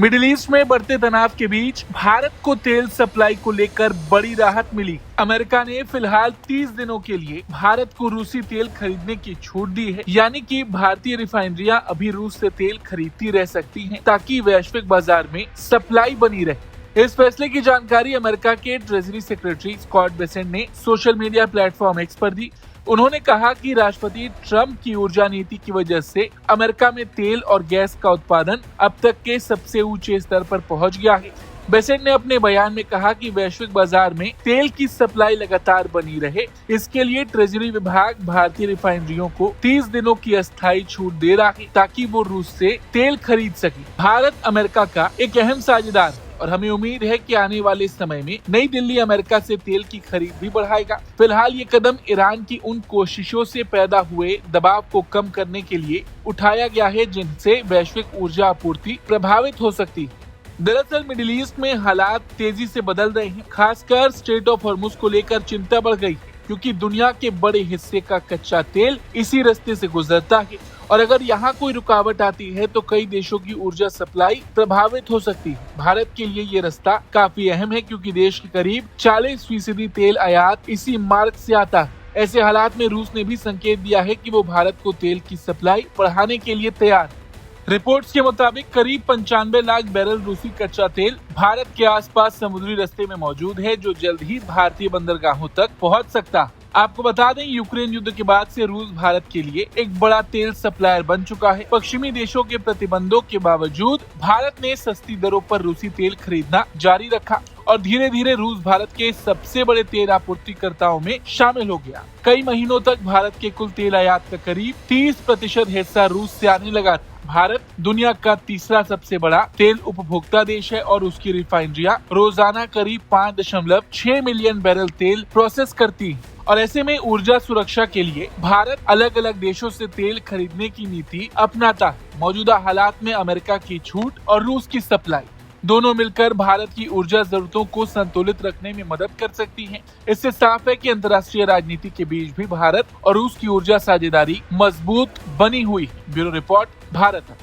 Middle east में बढ़ते तनाव के बीच भारत को तेल सप्लाई को लेकर बड़ी राहत मिली। अमेरिका ने फिलहाल 30 दिनों के लिए भारत को रूसी तेल खरीदने की छूट दी है, यानी कि भारतीय रिफाइनरियां अभी रूस से तेल खरीदती रह सकती हैं ताकि वैश्विक बाजार में सप्लाई बनी रहे। इस फैसले की जानकारी अमेरिका के ट्रेजरी सेक्रेटरी स्कॉट बेसेंट ने सोशल मीडिया प्लेटफॉर्म एक्स पर दी। उन्होंने कहा कि राष्ट्रपति ट्रंप की ऊर्जा नीति की वजह से अमेरिका में तेल और गैस का उत्पादन अब तक के सबसे ऊंचे स्तर पर पहुंच गया है। बेसेंट ने अपने बयान में कहा कि वैश्विक बाजार में तेल की सप्लाई लगातार बनी रहे, इसके लिए ट्रेजरी विभाग भारतीय रिफाइनरियों को 30 दिनों की अस्थायी छूट दे रहा है ताकि वो रूस से तेल खरीद सके। भारत अमेरिका का एक अहम साझेदार है और हमें उम्मीद है कि आने वाले समय में नई दिल्ली अमेरिका से तेल की खरीद भी बढ़ाएगा। फिलहाल ये कदम ईरान की उन कोशिशों से पैदा हुए दबाव को कम करने के लिए उठाया गया है जिनसे वैश्विक ऊर्जा आपूर्ति प्रभावित हो सकती है। दरअसल मिडिल ईस्ट में हालात तेजी से बदल रहे हैं, खासकर स्ट्रेट ऑफ हॉर्मुज को लेकर चिंता बढ़ गई है क्योंकि दुनिया के बड़े हिस्से का कच्चा तेल इसी रास्ते से गुजरता है और अगर यहाँ कोई रुकावट आती है तो कई देशों की ऊर्जा सप्लाई प्रभावित हो सकती है। भारत के लिए ये रास्ता काफी अहम है क्योंकि देश के करीब 40% तेल आयात इसी मार्ग से आता है। ऐसे हालात में रूस ने भी संकेत दिया है कि वो भारत को तेल की सप्लाई बढ़ाने के लिए तैयार है। रिपोर्ट्स के मुताबिक करीब 95 लाख बैरल रूसी कच्चा तेल भारत के आसपास समुद्री रास्ते में मौजूद है जो जल्द ही भारतीय बंदरगाहों तक पहुंच सकता है। आपको बता दें, यूक्रेन युद्ध के बाद से रूस भारत के लिए एक बड़ा तेल सप्लायर बन चुका है। पश्चिमी देशों के प्रतिबंधों के बावजूद भारत ने सस्ती दरों पर रूसी तेल खरीदना जारी रखा और धीरे धीरे रूस भारत के सबसे बड़े तेल आपूर्तिकर्ताओं में शामिल हो गया। कई महीनों तक भारत के कुल तेल आयात का करीब 30% हिस्सा रूस से आने लगा। भारत दुनिया का तीसरा सबसे बड़ा तेल उपभोक्ता देश है और उसकी रिफाइनरियां रोजाना करीब 5.6 मिलियन बैरल तेल प्रोसेस करती हैं। और ऐसे में ऊर्जा सुरक्षा के लिए भारत अलग अलग देशों से तेल खरीदने की नीति अपनाता है। मौजूदा हालात में अमेरिका की छूट और रूस की सप्लाई दोनों मिलकर भारत की ऊर्जा जरूरतों को संतुलित रखने में मदद कर सकती हैं। इससे साफ है कि अंतर्राष्ट्रीय राजनीति के बीच भी भारत और रूस की ऊर्जा साझेदारी मजबूत बनी हुई है। Bureau report, Bharat.